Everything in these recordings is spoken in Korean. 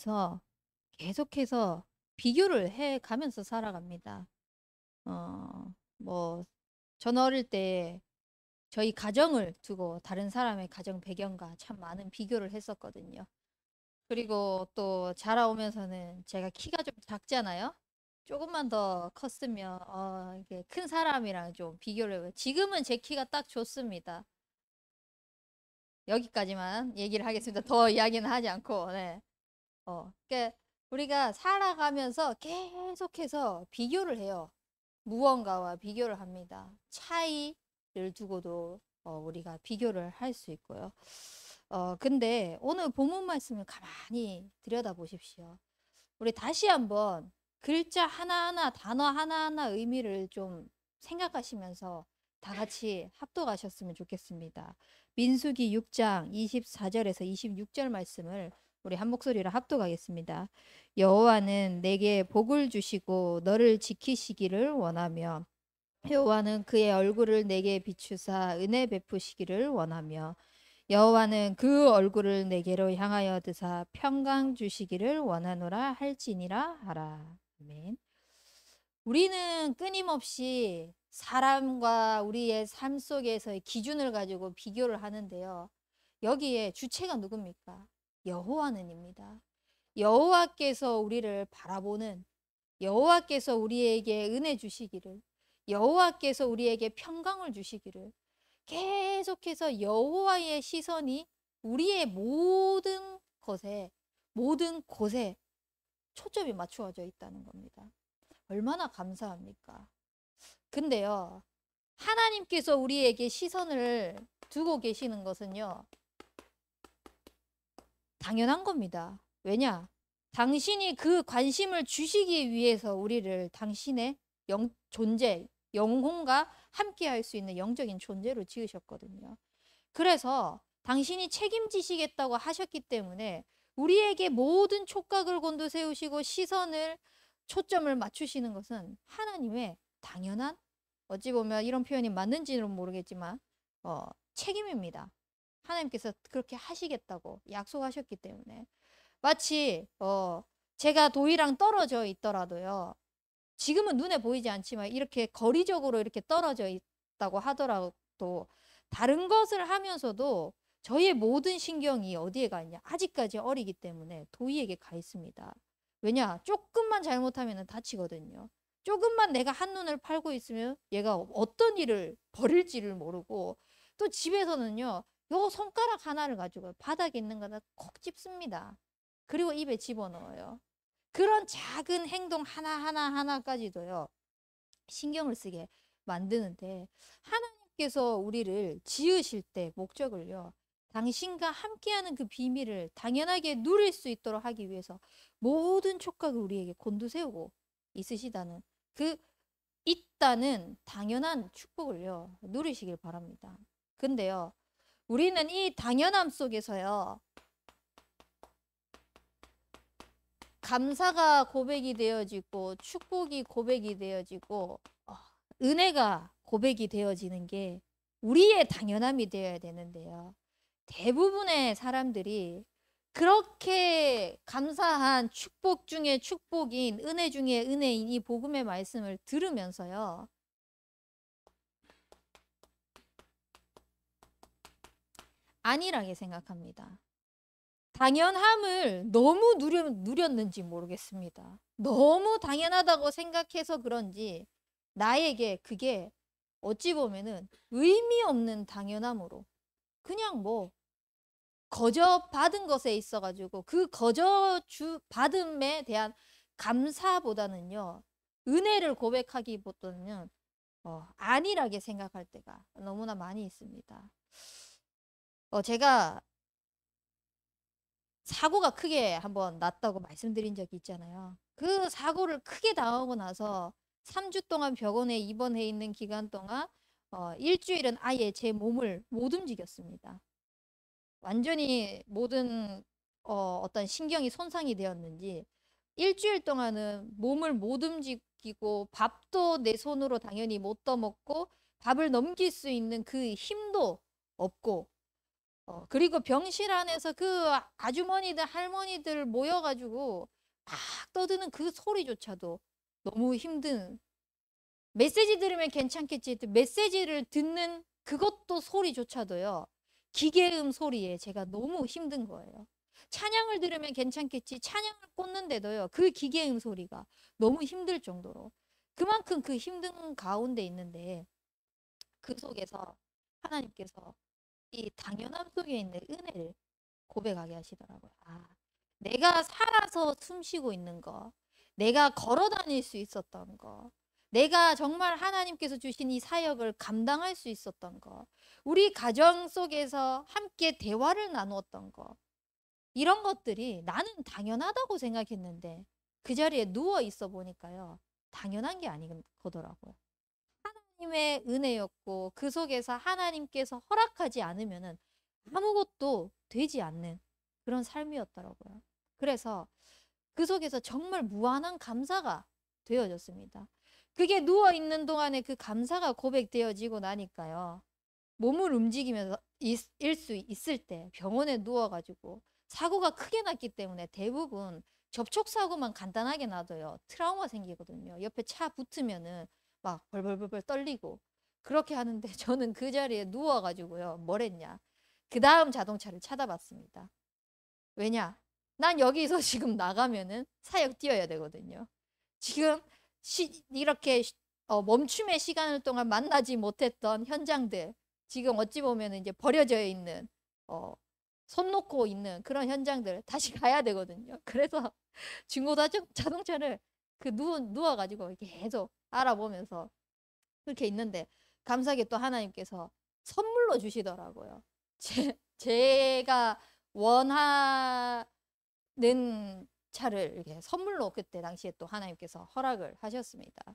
하면서 계속해서 비교를 해 가면서 살아갑니다. 뭐, 저는 어릴 때 저희 가정을 두고 다른 사람의 가정 배경과 참 많은 비교를 했었거든요. 그리고 또 자라오면서는 제가 키가 좀 작잖아요. 조금만 더 컸으면, 이게 큰 사람이랑 좀 비교를 해요. 지금은 제 키가 딱 좋습니다. 여기까지만 얘기를 하겠습니다. 더 이야기는 하지 않고, 네. 그러니까 우리가 살아가면서 계속해서 비교를 해요. 무언가와 비교를 합니다. 차이를 두고도 우리가 비교를 할 수 있고요. 근데 오늘 본문 말씀을 가만히 들여다보십시오. 우리 다시 한번 글자 하나하나, 단어 하나하나 의미를 좀 생각하시면서 다 같이 합독하셨으면 좋겠습니다. 민수기 6장 24절에서 26절 말씀을 우리 한 목소리로 합독하겠습니다. 여호와는 내게 복을 주시고 너를 지키시기를 원하며 여호와는 그의 얼굴을 내게 비추사 은혜 베푸시기를 원하며 여호와는 그 얼굴을 내게로 향하여 드사 평강 주시기를 원하노라 할지니라 하라. 아멘. 우리는 끊임없이 사람과 우리의 삶 속에서의 기준을 가지고 비교를 하는데요. 여기에 주체가 누굽니까? 여호와는입니다. 여호와께서 우리를 바라보는, 여호와께서 우리에게 은혜 주시기를, 여호와께서 우리에게 평강을 주시기를, 계속해서 여호와의 시선이 우리의 모든 곳에 초점이 맞추어져 있다는 겁니다. 얼마나 감사합니까? 근데요, 하나님께서 우리에게 시선을 두고 계시는 것은요, 당연한 겁니다. 왜냐? 당신이 그 관심을 주시기 위해서 우리를 당신의 존재, 영혼과 함께 할 수 있는 영적인 존재로 지으셨거든요. 그래서 당신이 책임지시겠다고 하셨기 때문에 우리에게 모든 촉각을 곤두세우시고 시선을, 초점을 맞추시는 것은 하나님의 당연한, 어찌 보면 이런 표현이 맞는지는 모르겠지만 책임입니다. 하나님께서 그렇게 하시겠다고 약속하셨기 때문에. 마치 제가 도희랑 떨어져 있더라도요. 지금은 눈에 보이지 않지만 이렇게 거리적으로 이렇게 떨어져 있다고 하더라도 다른 것을 하면서도 저희의 모든 신경이 어디에 가 있냐? 아직까지 어리기 때문에 도희에게 가 있습니다. 왜냐? 조금만 잘못하면 다치거든요. 조금만 내가 한눈을 팔고 있으면 얘가 어떤 일을 벌일지를 모르고, 또 집에서는요. 요 손가락 하나를 가지고 바닥에 있는 거다 콕 집습니다. 그리고 입에 집어넣어요. 그런 작은 행동 하나까지도요. 신경을 쓰게 만드는데, 하나님께서 우리를 지으실 때 목적을요. 당신과 함께하는 그 비밀을 당연하게 누릴 수 있도록 하기 위해서 모든 촉각을 우리에게 곤두세우고 있으시다는, 그 있다는 당연한 축복을요. 누리시길 바랍니다. 근데요. 우리는 이 당연함 속에서요. 감사가 고백이 되어지고 축복이 고백이 되어지고 은혜가 고백이 되어지는 게 우리의 당연함이 되어야 되는데요. 대부분의 사람들이 그렇게 감사한 축복 중에 축복인, 은혜 중에 은혜인 이 복음의 말씀을 들으면서요. 안일하게 생각합니다. 당연함을 너무 누렸는지 모르겠습니다. 너무 당연하다고 생각해서 그런지 나에게 그게 어찌 보면은 의미 없는 당연함으로 그냥 뭐 거저 받은 것에 있어가지고 그 거저 받음에 대한 감사보다는요, 은혜를 고백하기보다는 안일하게 생각할 때가 너무나 많이 있습니다. 제가 사고가 크게 한번 났다고 말씀드린 적이 있잖아요. 그 사고를 크게 당하고 나서 3주 동안 병원에 입원해 있는 기간 동안 일주일은 아예 제 몸을 못 움직였습니다. 완전히 모든 어떤 신경이 손상이 되었는지 일주일 동안은 몸을 못 움직이고 밥도 내 손으로 당연히 못 떠먹고 밥을 넘길 수 있는 그 힘도 없고 그리고 병실 안에서 그 아주머니들, 할머니들 모여가지고 막 떠드는 그 소리조차도 너무 힘든, 메시지 들으면 괜찮겠지. 메시지를 듣는 그것도 소리조차도요. 기계음 소리에 제가 너무 힘든 거예요. 찬양을 들으면 괜찮겠지. 찬양을 꽂는데도요. 그 기계음 소리가 너무 힘들 정도로. 그만큼 그 힘든 가운데 있는데 그 속에서 하나님께서 이 당연함 속에 있는 은혜를 고백하게 하시더라고요. 아, 내가 살아서 숨 쉬고 있는 거, 내가 걸어 다닐 수 있었던 거, 내가 정말 하나님께서 주신 이 사역을 감당할 수 있었던 거, 우리 가정 속에서 함께 대화를 나누었던 거, 이런 것들이 나는 당연하다고 생각했는데 그 자리에 누워 있어 보니까요. 당연한 게 아닌 거더라고요. 하나님의 은혜였고 그 속에서 하나님께서 허락하지 않으면은 아무것도 되지 않는 그런 삶이었더라고요. 그래서 그 속에서 정말 무한한 감사가 되어졌습니다. 그게 누워 있는 동안에 그 감사가 고백되어지고 나니까요. 몸을 움직이면서 일 수 있을 때 병원에 누워가지고 사고가 크게 났기 때문에 대부분 접촉사고만 간단하게 나도요. 트라우마 생기거든요. 옆에 차 붙으면은 막 벌벌벌벌 떨리고 그렇게 하는데 저는 그 자리에 누워가지고요. 뭘 했냐. 그 다음 자동차를 찾아봤습니다. 왜냐? 난 여기서 지금 나가면은 사역 뛰어야 되거든요. 지금 이렇게 멈춤의 시간을 동안 만나지 못했던 현장들, 지금 어찌 보면 이제 버려져 있는, 손 놓고 있는 그런 현장들 다시 가야 되거든요. 그래서 중고 자동차를 그 누워가지고 이렇게 계속 알아보면서 그렇게 있는데 감사하게 또 하나님께서 선물로 주시더라고요. 제가 원하는 차를 이렇게 선물로 그때 당시에 또 하나님께서 허락을 하셨습니다.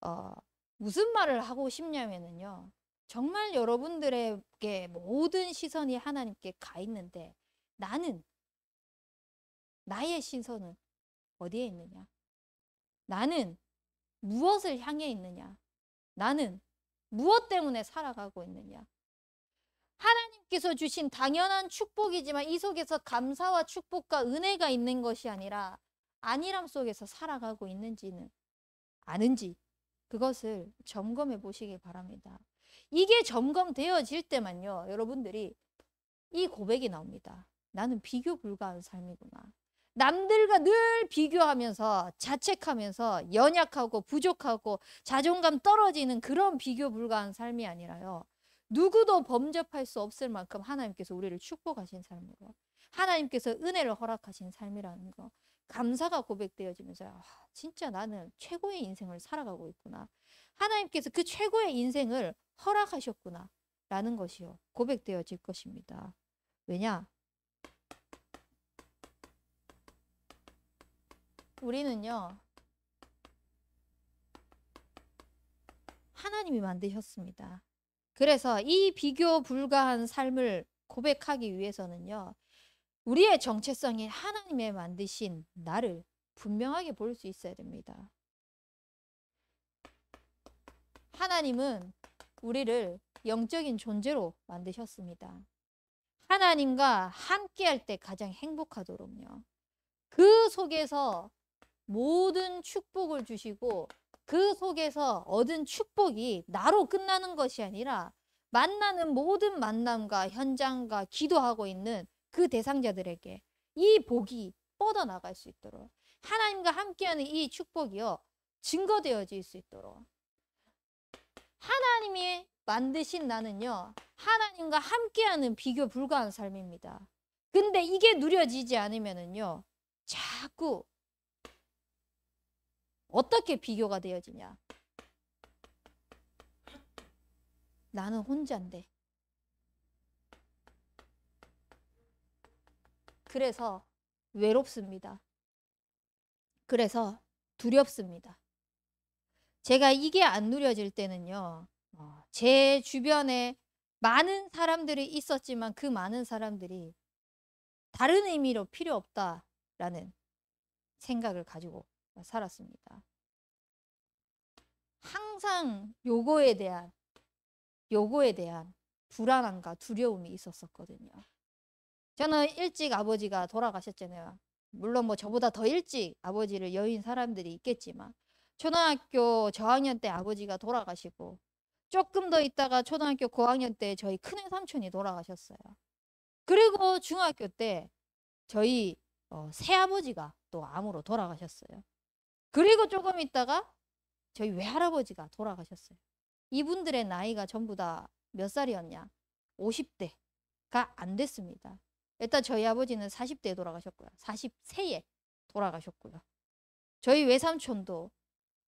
어, 무슨 말을 하고 싶냐면은요. 정말 여러분들에게 모든 시선이 하나님께 가 있는데 나는, 나의 시선은 어디에 있느냐? 나는 무엇을 향해 있느냐? 나는 무엇 때문에 살아가고 있느냐? 하나님께서 주신 당연한 축복이지만 이 속에서 감사와 축복과 은혜가 있는 것이 아니라 안일함 속에서 살아가고 있는지는 아는지 그것을 점검해 보시기 바랍니다. 이게 점검되어질 때만요. 여러분들이 이 고백이 나옵니다. 나는 비교 불가한 삶이구나. 남들과 늘 비교하면서 자책하면서 연약하고 부족하고 자존감 떨어지는 그런 비교 불가한 삶이 아니라요. 누구도 범접할 수 없을 만큼 하나님께서 우리를 축복하신 삶으로 하나님께서 은혜를 허락하신 삶이라는 거 감사가 고백되어지면서 아, 진짜 나는 최고의 인생을 살아가고 있구나. 하나님께서 그 최고의 인생을 허락하셨구나 라는 것이요 고백되어질 것입니다. 왜냐? 우리는요 하나님이 만드셨습니다. 그래서 이 비교 불가한 삶을 고백하기 위해서는요 우리의 정체성이 하나님의 만드신 나를 분명하게 볼 수 있어야 됩니다. 하나님은 우리를 영적인 존재로 만드셨습니다. 하나님과 함께할 때 가장 행복하도록요. 그 속에서 모든 축복을 주시고 그 속에서 얻은 축복이 나로 끝나는 것이 아니라 만나는 모든 만남과 현장과 기도하고 있는 그 대상자들에게 이 복이 뻗어나갈 수 있도록 하나님과 함께하는 이 축복이요 증거되어질 수 있도록 하나님이 만드신 나는요 하나님과 함께하는 비교 불가한 삶입니다. 근데 이게 누려지지 않으면은요 자꾸 어떻게 비교가 되어지냐? 나는 혼자인데. 그래서 외롭습니다. 그래서 두렵습니다. 제가 이게 안 누려질 때는요. 제 주변에 많은 사람들이 있었지만 그 많은 사람들이 다른 의미로 필요 없다라는 생각을 가지고 살았습니다. 항상 요거에 대한 불안함과 두려움이 있었었거든요. 저는 일찍 아버지가 돌아가셨잖아요. 물론 뭐 저보다 더 일찍 아버지를 여인 사람들이 있겠지만 초등학교 저학년 때 아버지가 돌아가시고 조금 더 있다가 초등학교 고학년 때 저희 큰애 삼촌이 돌아가셨어요. 그리고 중학교 때 저희 새아버지가 또 암으로 돌아가셨어요. 그리고 조금 있다가 저희 외할아버지가 돌아가셨어요. 이분들의 나이가 전부 다 몇 살이었냐? 50대가 안 됐습니다. 일단 저희 아버지는 40대에 돌아가셨고요. 40세에 돌아가셨고요. 저희 외삼촌도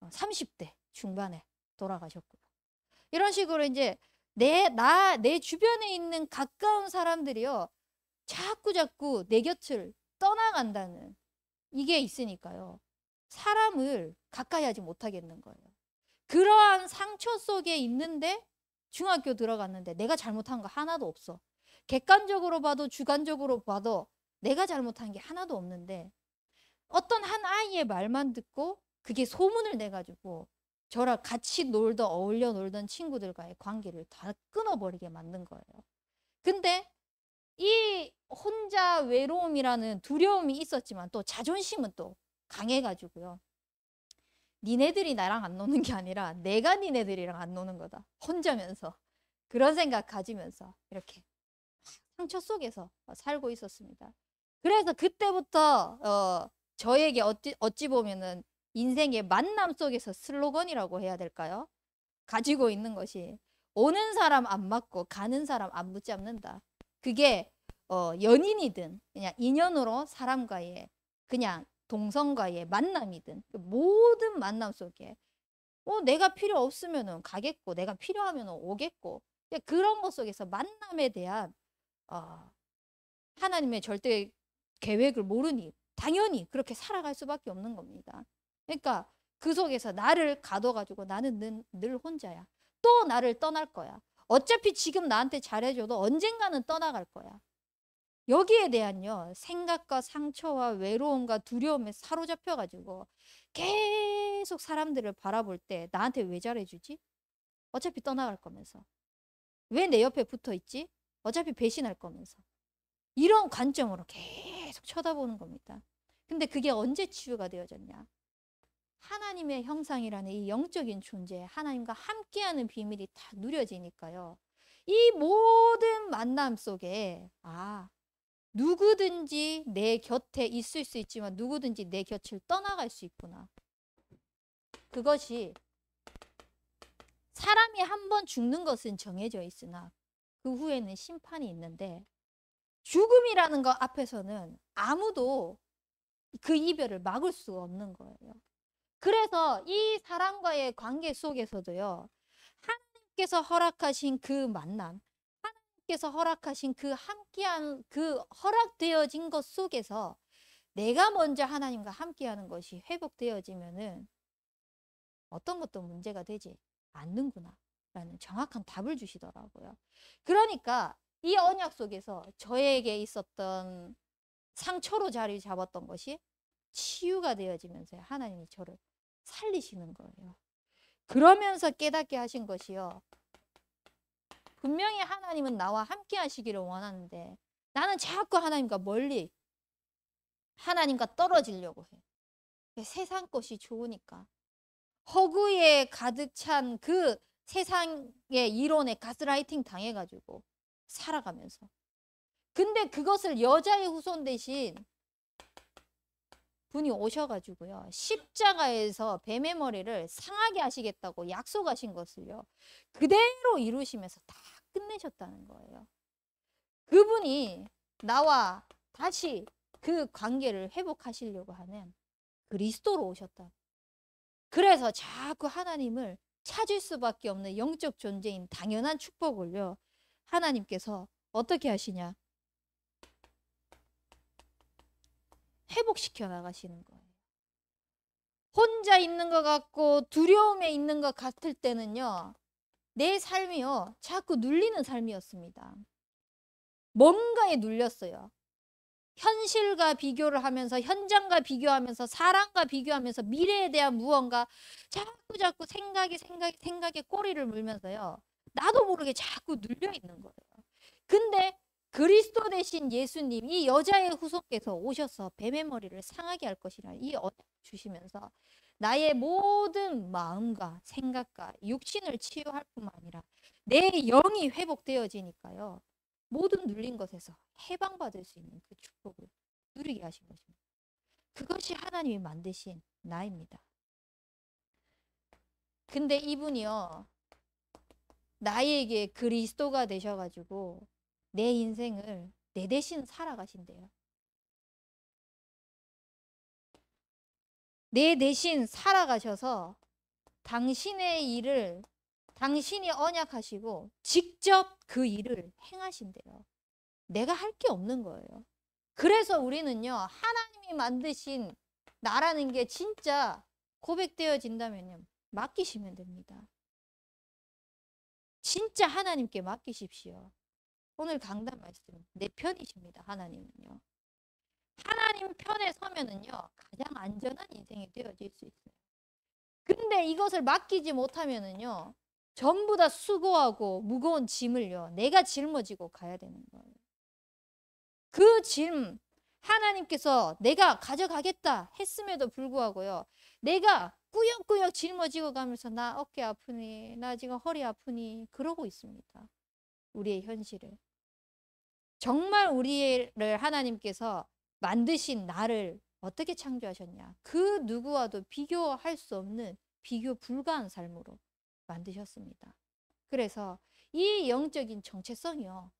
30대 중반에 돌아가셨고요. 이런 식으로 이제 내 주변에 있는 가까운 사람들이요. 자꾸 내 곁을 떠나간다는 이게 있으니까요. 사람을 가까이 하지 못하겠는 거예요. 그러한 상처 속에 있는데 중학교 들어갔는데 내가 잘못한 거 하나도 없어. 객관적으로 봐도 주관적으로 봐도 내가 잘못한 게 하나도 없는데 어떤 한 아이의 말만 듣고 그게 소문을 내가지고 저랑 같이 어울려 놀던 친구들과의 관계를 다 끊어버리게 만든 거예요. 근데 이 혼자 외로움이라는 두려움이 있었지만 또 자존심은 또 강해가지고요. 니네들이 나랑 안 노는 게 아니라 내가 니네들이랑 안 노는 거다. 혼자면서. 그런 생각 가지면서 이렇게 상처 속에서 살고 있었습니다. 그래서 그때부터 저에게 어찌 보면은 인생의 만남 속에서 슬로건이라고 해야 될까요? 가지고 있는 것이 오는 사람 안 맞고 가는 사람 안 붙잡는다. 그게 연인이든 그냥 인연으로 사람과의 그냥 동성과의 만남이든 모든 만남 속에 내가 필요 없으면은 가겠고 내가 필요하면 오겠고 그런 것 속에서 만남에 대한 하나님의 절대 계획을 모르니 당연히 그렇게 살아갈 수밖에 없는 겁니다. 그러니까 그 속에서 나를 가둬가지고 나는 늘 혼자야. 또 나를 떠날 거야. 어차피 지금 나한테 잘해줘도 언젠가는 떠나갈 거야. 여기에 대한요 생각과 상처와 외로움과 두려움에 사로잡혀가지고 계속 사람들을 바라볼 때 나한테 왜 잘해주지? 어차피 떠나갈 거면서. 왜 내 옆에 붙어있지? 어차피 배신할 거면서. 이런 관점으로 계속 쳐다보는 겁니다. 근데 그게 언제 치유가 되어졌냐? 하나님의 형상이라는 이 영적인 존재, 하나님과 함께하는 비밀이 다 누려지니까요. 이 모든 만남 속에 누구든지 내 곁에 있을 수 있지만 누구든지 내 곁을 떠나갈 수 있구나. 그것이 사람이 한 번 죽는 것은 정해져 있으나 그 후에는 심판이 있는데 죽음이라는 것 앞에서는 아무도 그 이별을 막을 수가 없는 거예요. 그래서 이 사람과의 관계 속에서도요. 하나님께서 허락하신 그 만남, 하나님께서 허락하신 그 함께한 그 허락되어진 것 속에서 내가 먼저 하나님과 함께하는 것이 회복되어지면은 어떤 것도 문제가 되지 않는구나 라는 정확한 답을 주시더라고요. 그러니까 이 언약 속에서 저에게 있었던 상처로 자리 잡았던 것이 치유가 되어지면서 하나님이 저를 살리시는 거예요. 그러면서 깨닫게 하신 것이요. 분명히 하나님은 나와 함께 하시기를 원하는데 나는 자꾸 하나님과 멀리 하나님과 떨어지려고 해. 세상 것이 좋으니까. 허구에 가득 찬 그 세상의 이론에 가스라이팅 당해가지고 살아가면서. 근데 그것을 여자의 후손 대신 분이 오셔가지고요. 십자가에서 뱀의 머리를 상하게 하시겠다고 약속하신 것을요. 그대로 이루시면서 다 끝내셨다는 거예요. 그분이 나와 다시 그 관계를 회복하시려고 하는 그리스도로 오셨다. 그래서 자꾸 하나님을 찾을 수밖에 없는 영적 존재인 당연한 축복을요. 하나님께서 어떻게 하시냐? 회복시켜 나가시는 거예요. 혼자 있는 것 같고 두려움에 있는 것 같을 때는요. 내 삶이요. 자꾸 눌리는 삶이었습니다. 뭔가에 눌렸어요. 현실과 비교를 하면서 현장과 비교하면서 사람과 비교하면서 미래에 대한 무언가 자꾸 생각에 꼬리를 물면서요. 나도 모르게 자꾸 눌려 있는 거예요. 근데 그리스도 대신 예수님, 이 여자의 후손께서 오셔서 뱀의 머리를 상하게 할 것이라 이 언약 주시면서 나의 모든 마음과 생각과 육신을 치유할 뿐만 아니라 내 영이 회복되어지니까요. 모든 눌린 것에서 해방받을 수 있는 그 축복을 누리게 하신 것입니다. 그것이 하나님이 만드신 나입니다. 근데 이분이요, 나에게 그리스도가 되셔가지고 내 인생을 내 대신 살아가신대요. 내 대신 살아가셔서 당신의 일을 당신이 언약하시고 직접 그 일을 행하신대요. 내가 할 게 없는 거예요. 그래서 우리는요, 하나님이 만드신 나라는 게 진짜 고백되어진다면요, 맡기시면 됩니다. 진짜 하나님께 맡기십시오. 오늘 강단 말씀, 내 편이십니다. 하나님은요. 하나님 편에 서면은요, 가장 안전한 인생이 되어질 수 있어요. 근데 이것을 맡기지 못하면은요, 전부 다 수고하고 무거운 짐을요, 내가 짊어지고 가야 되는 거예요. 그 짐, 하나님께서 내가 가져가겠다 했음에도 불구하고요, 내가 꾸역꾸역 짊어지고 가면서 나 어깨 아프니, 나 지금 허리 아프니, 그러고 있습니다. 우리의 현실을. 정말 우리를 하나님께서 만드신 나를 어떻게 창조하셨냐? 그 누구와도 비교할 수 없는 비교 불가한 삶으로 만드셨습니다. 그래서 이 영적인 정체성이요,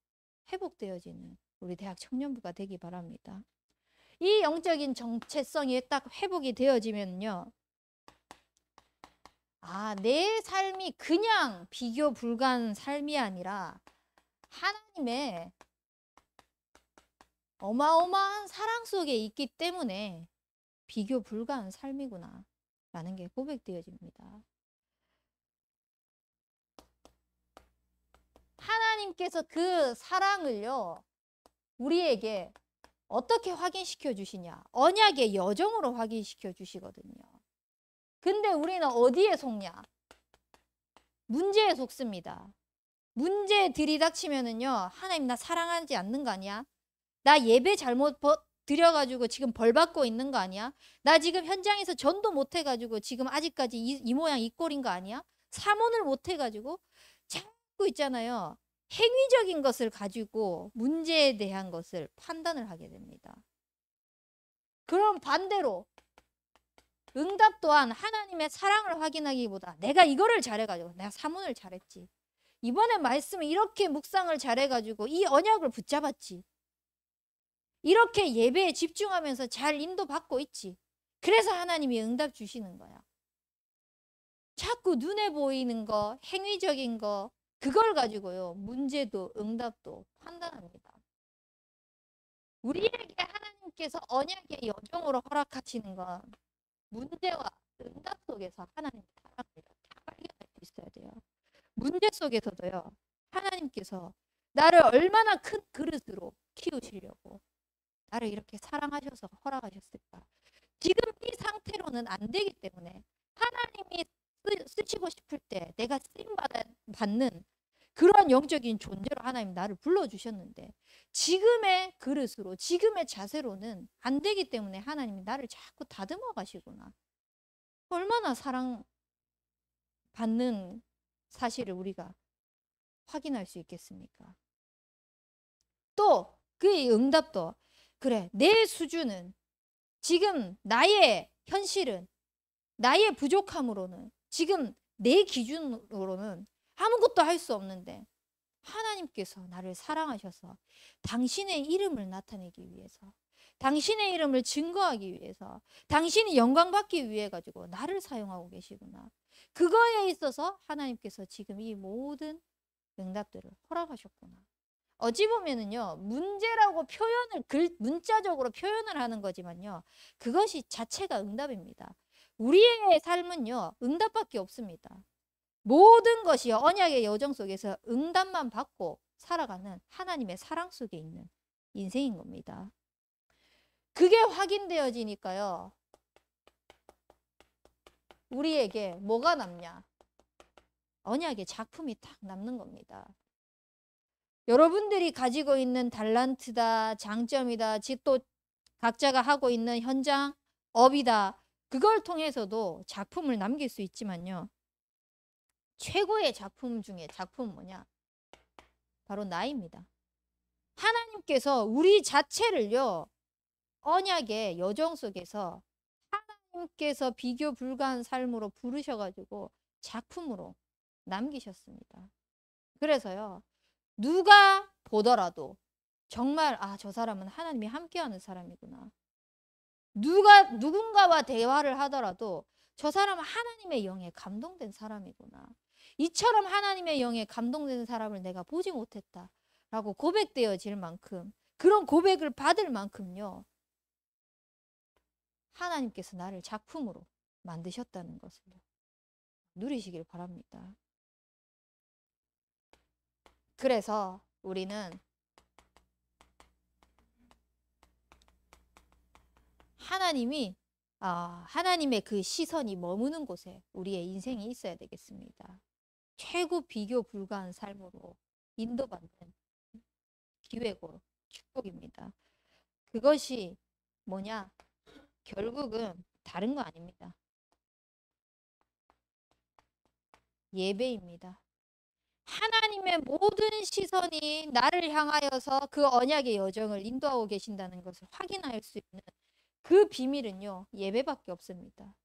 회복되어지는 우리 대학 청년부가 되기 바랍니다. 이 영적인 정체성이 딱 회복이 되어지면요, 내 삶이 그냥 비교 불가한 삶이 아니라 하나님의 어마어마한 사랑 속에 있기 때문에 비교 불가한 삶이구나 라는 게 고백되어집니다. 하나님께서 그 사랑을요, 우리에게 어떻게 확인시켜 주시냐? 언약의 여정으로 확인시켜 주시거든요. 근데 우리는 어디에 속냐? 문제에 속습니다. 문제에 들이닥치면은요, 하나님 나 사랑하지 않는 거 아니야? 나 예배 잘못 드려가지고 지금 벌 받고 있는 거 아니야? 나 지금 현장에서 전도 못 해가지고 지금 아직까지 이 모양 이 꼴인 거 아니야? 사모를 못 해가지고 자꾸 있잖아요. 행위적인 것을 가지고 문제에 대한 것을 판단을 하게 됩니다. 그럼 반대로 응답 또한 하나님의 사랑을 확인하기보다 내가 이거를 잘해가지고 내가 사모를 잘했지. 이번에 말씀을 이렇게 묵상을 잘해가지고 이 언약을 붙잡았지. 이렇게 예배에 집중하면서 잘 인도받고 있지. 그래서 하나님이 응답 주시는 거야. 자꾸 눈에 보이는 거, 행위적인 거, 그걸 가지고요, 문제도 응답도 판단합니다. 우리에게 하나님께서 언약의 여정으로 허락하시는 건 문제와 응답 속에서 하나님의 사랑을 다 발견할 수 있어야 돼요. 문제 속에서도요, 하나님께서 나를 얼마나 큰 그릇으로 키우시려고 나를 이렇게 사랑하셔서 허락하셨을까? 지금 이 상태로는 안 되기 때문에 하나님이 쓰시고 싶을 때 내가 쓰임받는 그런 영적인 존재로 하나님 나를 불러주셨는데 지금의 그릇으로 지금의 자세로는 안 되기 때문에 하나님이 나를 자꾸 다듬어 가시구나. 얼마나 사랑받는 사실을 우리가 확인할 수 있겠습니까? 또 그 응답도 그래, 내 수준은 지금 나의 현실은 나의 부족함으로는 지금 내 기준으로는 아무것도 할 수 없는데 하나님께서 나를 사랑하셔서 당신의 이름을 나타내기 위해서 당신의 이름을 증거하기 위해서 당신이 영광받기 위해 가지고 나를 사용하고 계시구나. 그거에 있어서 하나님께서 지금 이 모든 응답들을 허락하셨구나. 어찌 보면은요, 문제라고 문자적으로 표현을 하는 거지만요, 그것이 자체가 응답입니다. 우리의 삶은요, 응답밖에 없습니다. 모든 것이 언약의 여정 속에서 응답만 받고 살아가는 하나님의 사랑 속에 있는 인생인 겁니다. 그게 확인되어지니까요, 우리에게 뭐가 남냐? 언약의 작품이 딱 남는 겁니다. 여러분들이 가지고 있는 달란트다, 장점이다, 또 각자가 하고 있는 현장, 업이다. 그걸 통해서도 작품을 남길 수 있지만요. 최고의 작품 중에 작품은 뭐냐? 바로 나입니다. 하나님께서 우리 자체를요. 언약의 여정 속에서 하나님께서 비교 불가한 삶으로 부르셔가지고 작품으로 남기셨습니다. 그래서요. 누가 보더라도 정말 저 사람은 하나님이 함께하는 사람이구나. 누군가와 대화를 하더라도 저 사람은 하나님의 영에 감동된 사람이구나. 이처럼 하나님의 영에 감동된 사람을 내가 보지 못했다. 라고 고백되어질 만큼 그런 고백을 받을 만큼요. 하나님께서 나를 작품으로 만드셨다는 것을 누리시길 바랍니다. 그래서 우리는 하나님의 그 시선이 머무는 곳에 우리의 인생이 있어야 되겠습니다. 최고 비교 불가한 삶으로 인도받는 기회고 축복입니다. 그것이 뭐냐? 결국은 다른 거 아닙니다. 예배입니다. 하나님의 모든 시선이 나를 향하여서 그 언약의 여정을 인도하고 계신다는 것을 확인할 수 있는 그 비밀은요. 예배밖에 없습니다.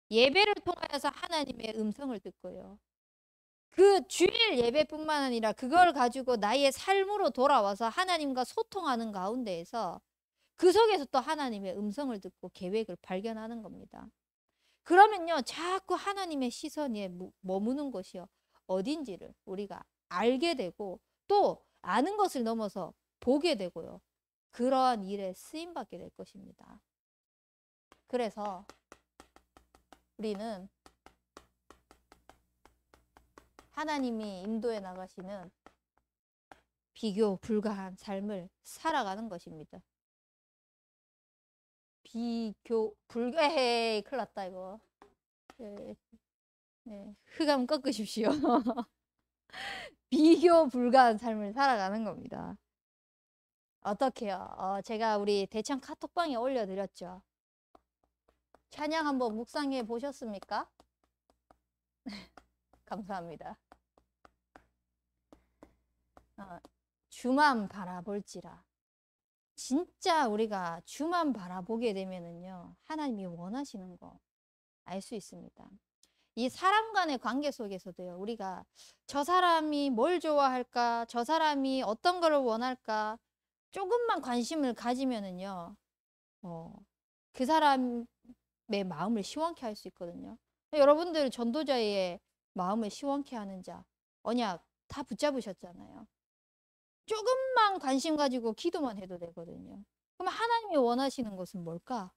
예배를 통하여서 하나님의 음성을 듣고요. 그 주일 예배뿐만 아니라 그걸 가지고 나의 삶으로 돌아와서 하나님과 소통하는 가운데에서 그 속에서 또 하나님의 음성을 듣고 계획을 발견하는 겁니다. 그러면요. 자꾸 하나님의 시선에 머무는 것이요. 어딘지를 우리가 알게 되고 또 아는 것을 넘어서 보게 되고요. 그러한 일에 쓰임받게 될 것입니다. 그래서 우리는 하나님이 인도해 나가시는 비교 불가한 삶을 살아가는 것입니다. 비교 큰일 났다 이거. 흑암 꺾으십시오. 비교 불가한 삶을 살아가는 겁니다. 어떻게요? 제가 우리 대창 카톡방에 올려드렸죠. 찬양 한번 묵상해 보셨습니까? 감사합니다. 주만 바라볼지라. 진짜 우리가 주만 바라보게 되면은요. 하나님이 원하시는 거 알 수 있습니다. 이 사람 간의 관계 속에서도요. 우리가 저 사람이 뭘 좋아할까? 저 사람이 어떤 거를 원할까? 조금만 관심을 가지면은요. 그 사람의 마음을 시원케 할 수 있거든요. 여러분들 전도자의 마음을 시원케 하는 자, 언약 다 붙잡으셨잖아요. 조금만 관심 가지고 기도만 해도 되거든요. 그럼 하나님이 원하시는 것은 뭘까?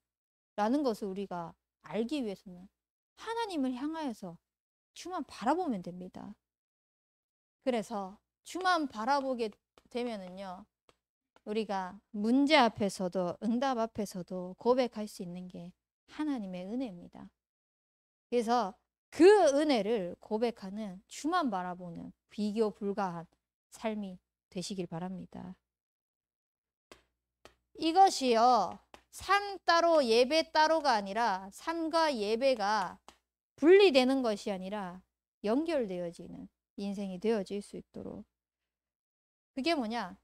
라는 것을 우리가 알기 위해서는 하나님을 향하여서 주만 바라보면 됩니다. 그래서 주만 바라보게 되면은요. 우리가 문제 앞에서도 응답 앞에서도 고백할 수 있는 게 하나님의 은혜입니다. 그래서 그 은혜를 고백하는 주만 바라보는 비교 불가한 삶이 되시길 바랍니다. 이것이요. 삶 따로 예배 따로가 아니라 삶과 예배가 분리되는 것이 아니라 연결되어지는 인생이 되어질 수 있도록. 그게 뭐냐?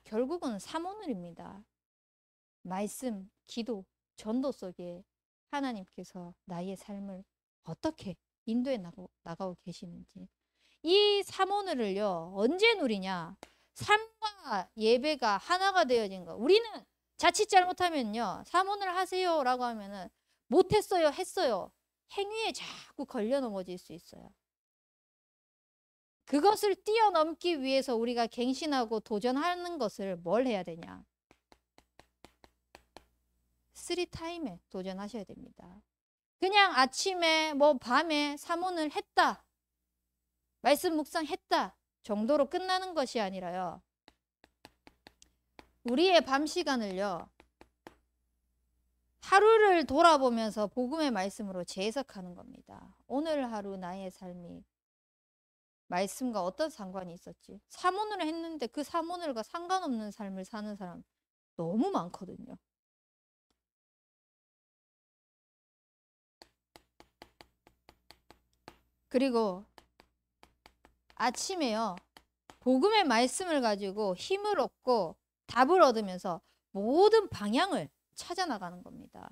결국은 삼오늘입니다. 말씀, 기도, 전도 속에 하나님께서 나의 삶을 어떻게 인도해 나가고 계시는지. 이 삼오늘을요. 언제 누리냐? 삶과 예배가 하나가 되어진 거. 우리는 자칫 잘못하면요. 삼오늘 하세요 라고 하면은 못했어요, 했어요. 행위에 자꾸 걸려 넘어질 수 있어요. 그것을 뛰어넘기 위해서 우리가 갱신하고 도전하는 것을 뭘 해야 되냐? 3타임에 도전하셔야 됩니다. 그냥 아침에 밤에 삼오늘 했다. 말씀 묵상했다. 정도로 끝나는 것이 아니라요. 우리의 밤 시간을요. 하루를 돌아보면서 복음의 말씀으로 재해석하는 겁니다. 오늘 하루 나의 삶이 말씀과 어떤 상관이 있었지? 사모를 했는데 그 사모늘과 상관없는 삶을 사는 사람 너무 많거든요. 그리고 아침에요. 복음의 말씀을 가지고 힘을 얻고 답을 얻으면서 모든 방향을 찾아 나가는 겁니다.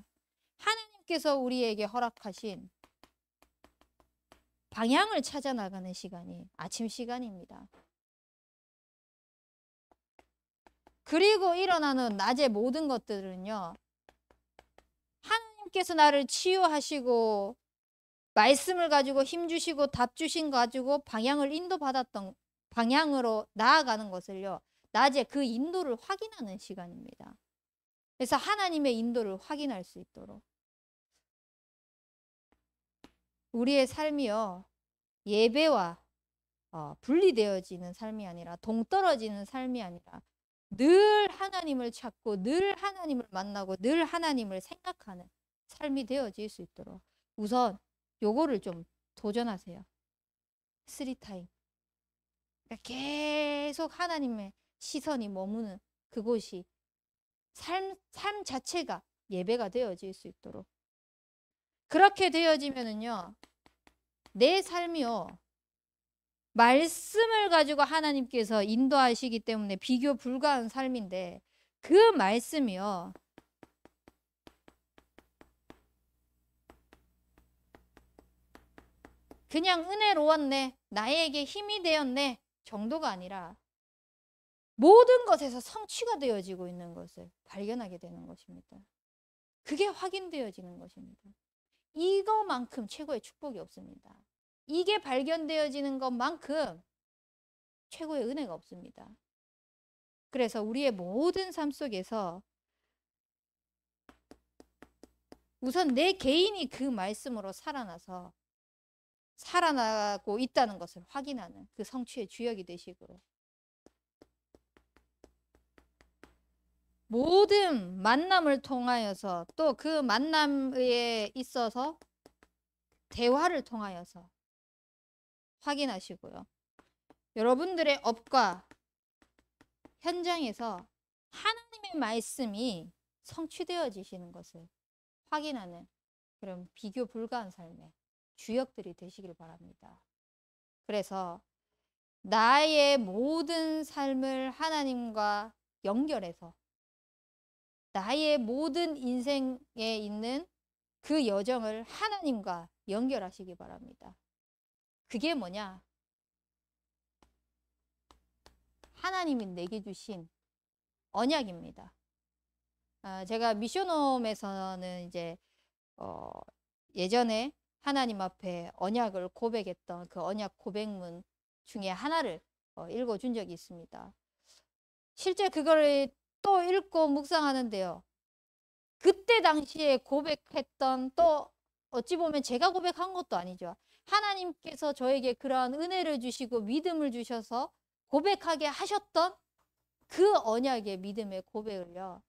하나님께서 우리에게 허락하신 방향을 찾아 나가는 시간이 아침 시간입니다. 그리고 일어나는 낮의 모든 것들은요. 하나님께서 나를 치유하시고 말씀을 가지고 힘 주시고 답 주신 거 가지고 방향을 인도받았던 방향으로 나아가는 것을요. 낮에 그 인도를 확인하는 시간입니다. 그래서 하나님의 인도를 확인할 수 있도록 우리의 삶이요. 예배와 분리되어지는 삶이 아니라 동떨어지는 삶이 아니라 늘 하나님을 찾고 늘 하나님을 만나고 늘 하나님을 생각하는 삶이 되어질 수 있도록 우선 요거를 좀 도전하세요. 3타임. 그러니까 계속 하나님의 시선이 머무는 그곳이 삶 자체가 예배가 되어질 수 있도록 그렇게 되어지면은요. 내 삶이요. 말씀을 가지고 하나님께서 인도하시기 때문에 비교 불가한 삶인데 그 말씀이요. 그냥 은혜로웠네. 나에게 힘이 되었네. 정도가 아니라 모든 것에서 성취가 되어지고 있는 것을 발견하게 되는 것입니다. 그게 확인되어지는 것입니다. 이거만큼 최고의 축복이 없습니다. 이게 발견되어지는 것만큼 최고의 은혜가 없습니다. 그래서 우리의 모든 삶 속에서 우선 내 개인이 그 말씀으로 살아나고 있다는 것을 확인하는 그 성취의 주역이 되시고 모든 만남을 통하여서 또 그 만남에 있어서 대화를 통하여서 확인하시고요. 여러분들의 업과 현장에서 하나님의 말씀이 성취되어지시는 것을 확인하는 그런 비교 불가한 삶의 주역들이 되시길 바랍니다. 그래서 나의 모든 삶을 하나님과 연결해서 나의 모든 인생에 있는 그 여정을 하나님과 연결하시기 바랍니다. 그게 뭐냐? 하나님이 내게 주신 언약입니다. 제가 미션홈에서는 이제 예전에 하나님 앞에 언약을 고백했던 그 언약 고백문 중에 하나를 읽어준 적이 있습니다. 실제 그걸 또 읽고 묵상하는데요. 그때 당시에 고백했던 또 어찌 보면 제가 고백한 것도 아니죠. 하나님께서 저에게 그러한 은혜를 주시고 믿음을 주셔서 고백하게 하셨던 그 언약의 믿음의 고백을요.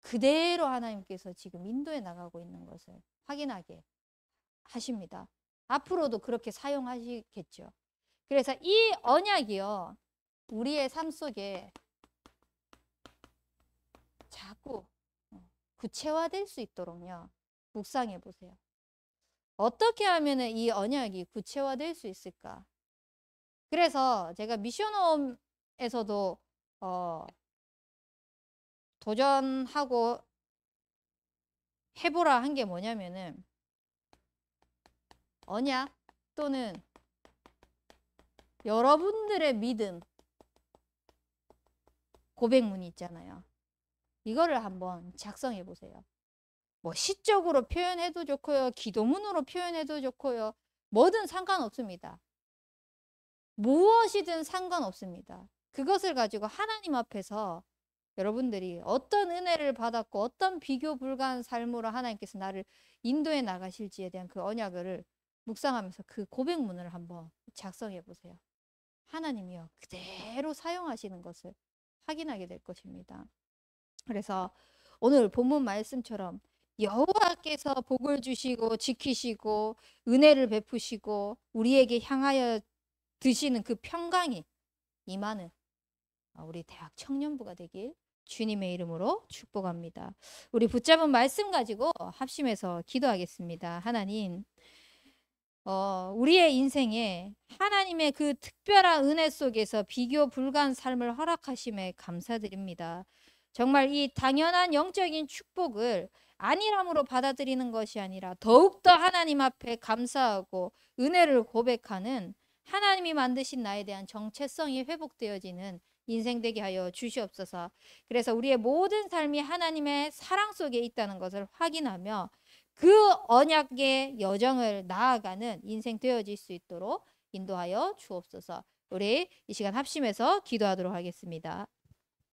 그대로 하나님께서 지금 인도해 나가고 있는 것을 확인하게 하십니다. 앞으로도 그렇게 사용하시겠죠. 그래서 이 언약이요. 우리의 삶 속에 자꾸 구체화될 수 있도록요. 묵상해 보세요. 어떻게 하면 이 언약이 구체화될 수 있을까? 그래서 제가 미션홈에서도 도전하고 해보라 한 게 뭐냐면은 언약 또는 여러분들의 믿음 고백문이 있잖아요. 이거를 한번 작성해 보세요. 뭐 시적으로 표현해도 좋고요. 기도문으로 표현해도 좋고요. 뭐든 상관없습니다. 무엇이든 상관없습니다. 그것을 가지고 하나님 앞에서 여러분들이 어떤 은혜를 받았고 어떤 비교 불가한 삶으로 하나님께서 나를 인도해 나가실지에 대한 그 언약을 묵상하면서 그 고백문을 한번 작성해 보세요. 하나님이요. 그대로 사용하시는 것을 확인하게 될 것입니다. 그래서 오늘 본문 말씀처럼 여호와께서 복을 주시고 지키시고 은혜를 베푸시고 우리에게 향하여 드시는 그 평강이 임하는 우리 대학 청년부가 되길 주님의 이름으로 축복합니다. 우리 붙잡은 말씀 가지고 합심해서 기도하겠습니다. 하나님, 우리의 인생에 하나님의 그 특별한 은혜 속에서 비교 불가한 삶을 허락하심에 감사드립니다. 정말 이 당연한 영적인 축복을 안일함으로 받아들이는 것이 아니라 더욱더 하나님 앞에 감사하고 은혜를 고백하는 하나님이 만드신 나에 대한 정체성이 회복되어지는 인생 되게 하여 주시옵소서. 그래서 우리의 모든 삶이 하나님의 사랑 속에 있다는 것을 확인하며 그 언약의 여정을 나아가는 인생 되어질 수 있도록 인도하여 주옵소서. 우리 이 시간 합심해서 기도하도록 하겠습니다.